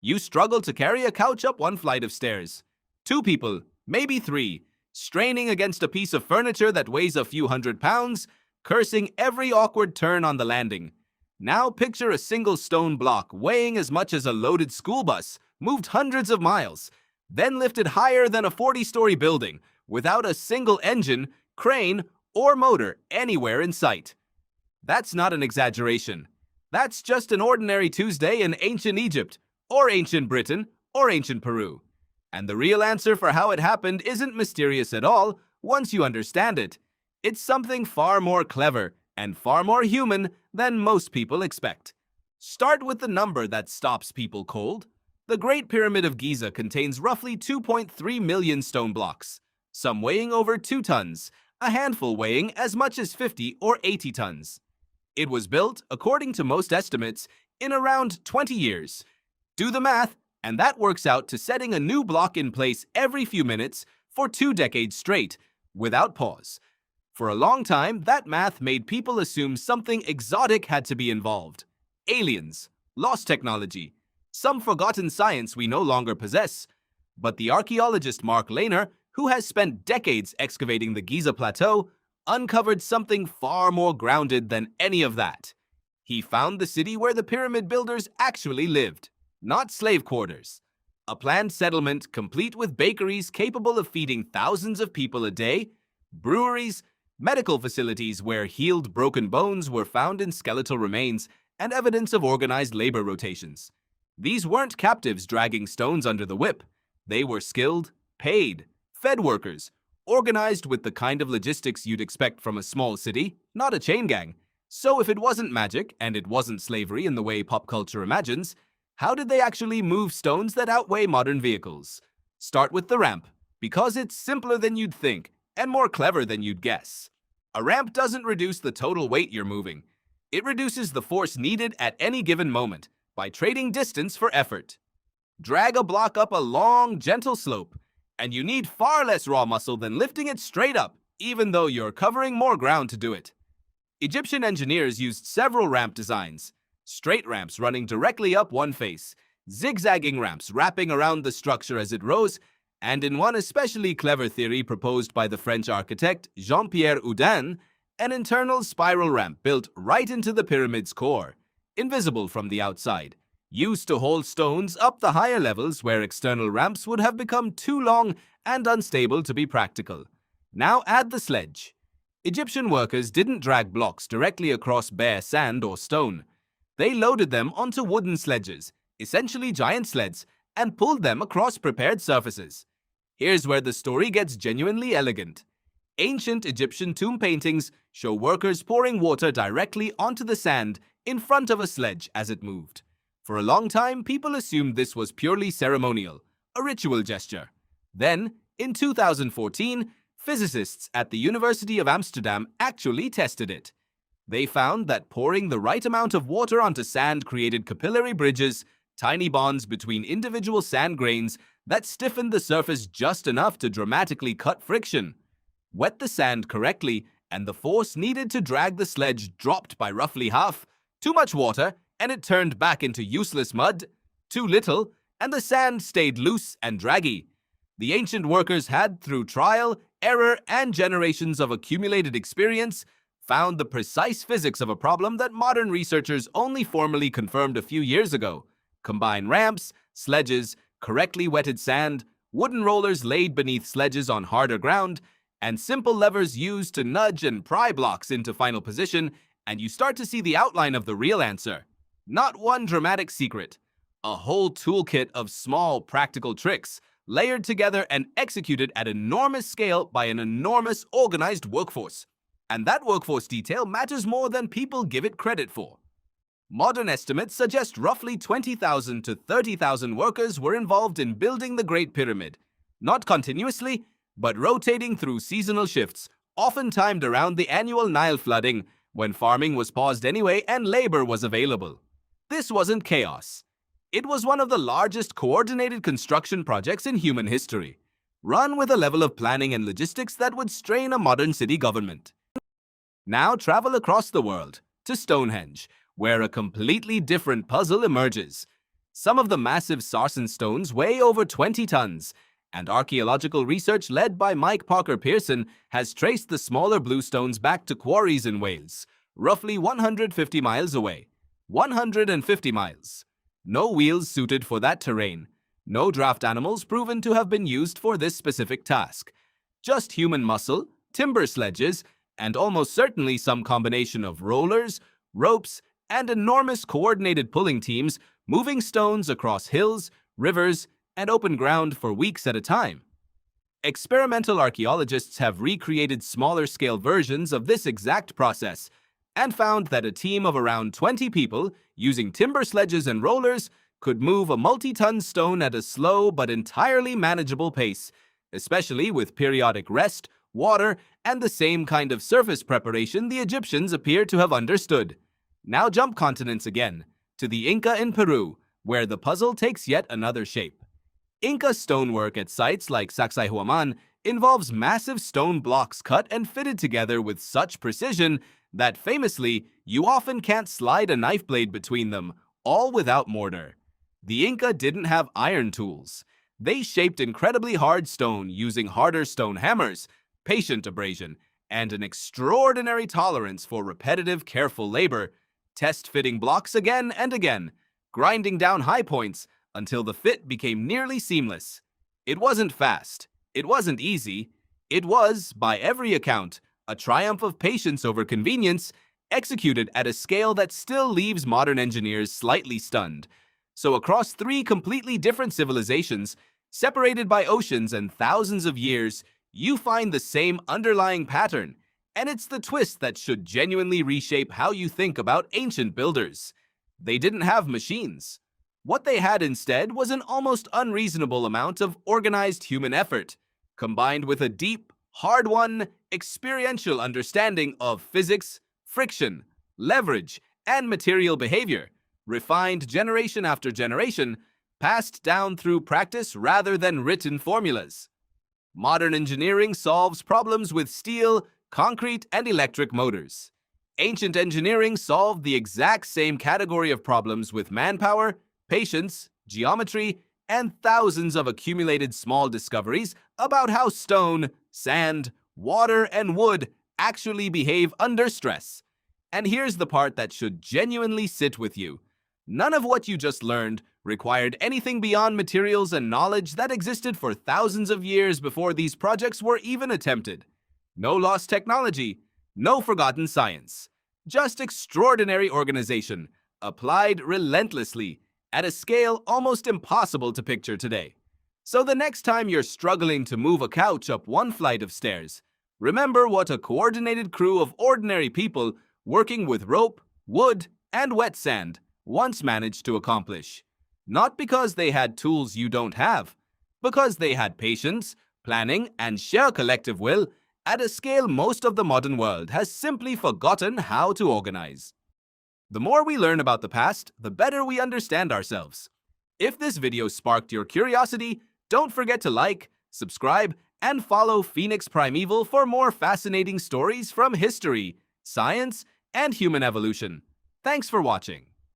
You struggle to carry a couch up one flight of stairs. Two people, maybe three, straining against a piece of furniture that weighs a few £100, cursing every awkward turn on the landing. Now picture a single stone block weighing as much as a loaded school bus, moved hundreds of miles, then lifted higher than a 40-story building, without a single engine, crane, or motor anywhere in sight. That's not an exaggeration. That's just an ordinary Tuesday in ancient Egypt, or ancient Britain, or ancient Peru. And the real answer for how it happened isn't mysterious at all once you understand it. It's something far more clever and far more human than most people expect. Start with the number that stops people cold. The Great Pyramid of Giza contains roughly 2.3 million stone blocks, some weighing over 2 tons, a handful weighing as much as 50 or 80 tons. It was built, according to most estimates, in around 20 years. Do the math, and that works out to setting a new block in place every few minutes for 2 decades straight, without pause. For a long time, that math made people assume something exotic had to be involved. Aliens, lost technology, some forgotten science we no longer possess. But the archaeologist Mark Lehner, who has spent decades excavating the Giza Plateau, uncovered something far more grounded than any of that. He found the city where the pyramid builders actually lived, not slave quarters. A planned settlement complete with bakeries capable of feeding thousands of people a day, breweries, medical facilities where healed broken bones were found in skeletal remains, and evidence of organized labor rotations. These weren't captives dragging stones under the whip. They were skilled, paid, fed workers, organized with the kind of logistics you'd expect from a small city, not a chain gang. So if it wasn't magic, and it wasn't slavery in the way pop culture imagines, how did they actually move stones that outweigh modern vehicles? Start with the ramp, because it's simpler than you'd think, and more clever than you'd guess. A ramp doesn't reduce the total weight you're moving. It reduces the force needed at any given moment by trading distance for effort. Drag a block up a long, gentle slope, and you need far less raw muscle than lifting it straight up, even though you're covering more ground to do it. Egyptian engineers used several ramp designs: straight ramps running directly up one face, zigzagging ramps wrapping around the structure as it rose, and in one especially clever theory proposed by the French architect Jean-Pierre Houdin, an internal spiral ramp built right into the pyramid's core, invisible from the outside, used to hold stones up the higher levels where external ramps would have become too long and unstable to be practical. Now add the sledge. Egyptian workers didn't drag blocks directly across bare sand or stone. They loaded them onto wooden sledges, essentially giant sleds, and pulled them across prepared surfaces. Here's where the story gets genuinely elegant. Ancient Egyptian tomb paintings show workers pouring water directly onto the sand in front of a sledge as it moved. For a long time, people assumed this was purely ceremonial, a ritual gesture. Then, in 2014, physicists at the University of Amsterdam actually tested it. They found that pouring the right amount of water onto sand created capillary bridges, tiny bonds between individual sand grains that stiffened the surface just enough to dramatically cut friction. Wet the sand correctly, and the force needed to drag the sledge dropped by roughly half. Too much water, and it turned back into useless mud. Too little, and the sand stayed loose and draggy. The ancient workers had, through trial, error, and generations of accumulated experience, found the precise physics of a problem that modern researchers only formally confirmed a few years ago. Combine ramps, sledges, correctly wetted sand, wooden rollers laid beneath sledges on harder ground, and simple levers used to nudge and pry blocks into final position, and you start to see the outline of the real answer. Not one dramatic secret. A whole toolkit of small, practical tricks, layered together and executed at enormous scale by an enormous organized workforce. And that workforce detail matters more than people give it credit for. Modern estimates suggest roughly 20,000 to 30,000 workers were involved in building the Great Pyramid, not continuously, but rotating through seasonal shifts, often timed around the annual Nile flooding, when farming was paused anyway and labor was available. This wasn't chaos. It was one of the largest coordinated construction projects in human history, run with a level of planning and logistics that would strain a modern city government. Now travel across the world, to Stonehenge, where a completely different puzzle emerges. Some of the massive sarsen stones weigh over 20 tons, and archaeological research led by Mike Parker Pearson has traced the smaller bluestones back to quarries in Wales, roughly 150 miles away. 150 miles. No wheels suited for that terrain. No draft animals proven to have been used for this specific task. Just human muscle, timber sledges, and almost certainly some combination of rollers, ropes, and enormous coordinated pulling teams moving stones across hills, rivers, and open ground for weeks at a time. Experimental archaeologists have recreated smaller-scale versions of this exact process and found that a team of around 20 people, using timber sledges and rollers, could move a multi-ton stone at a slow but entirely manageable pace, especially with periodic rest, water, and the same kind of surface preparation the Egyptians appear to have understood. Now jump continents again, to the Inca in Peru, where the puzzle takes yet another shape. Inca stonework at sites like Sacsayhuamán involves massive stone blocks cut and fitted together with such precision that famously, you often can't slide a knife blade between them, all without mortar. The Inca didn't have iron tools. They shaped incredibly hard stone using harder stone hammers, patient abrasion, and an extraordinary tolerance for repetitive, careful labor, test-fitting blocks again and again, grinding down high points until the fit became nearly seamless. It wasn't fast. It wasn't easy. It was, by every account, a triumph of patience over convenience, executed at a scale that still leaves modern engineers slightly stunned. So across three completely different civilizations, separated by oceans and thousands of years, you find the same underlying pattern, and it's the twist that should genuinely reshape how you think about ancient builders. They didn't have machines. What they had instead was an almost unreasonable amount of organized human effort, combined with a deep, hard-won, experiential understanding of physics, friction, leverage, and material behavior, refined generation after generation, passed down through practice rather than written formulas. Modern engineering solves problems with steel, concrete, and electric motors. Ancient engineering solved the exact same category of problems with manpower, patience, geometry, and thousands of accumulated small discoveries about how stone, sand, water, and wood actually behave under stress. And here's the part that should genuinely sit with you. None of what you just learned required anything beyond materials and knowledge that existed for thousands of years before these projects were even attempted. No lost technology, no forgotten science. Just extraordinary organization, applied relentlessly, at a scale almost impossible to picture today. So the next time you're struggling to move a couch up one flight of stairs, remember what a coordinated crew of ordinary people working with rope, wood, and wet sand once managed to accomplish. Not because they had tools you don't have, because they had patience, planning, and sheer collective will at a scale most of the modern world has simply forgotten how to organize. The more we learn about the past, the better we understand ourselves. If this video sparked your curiosity, don't forget to like, subscribe, and follow Phoenix Primeval for more fascinating stories from history, science, and human evolution. Thanks for watching.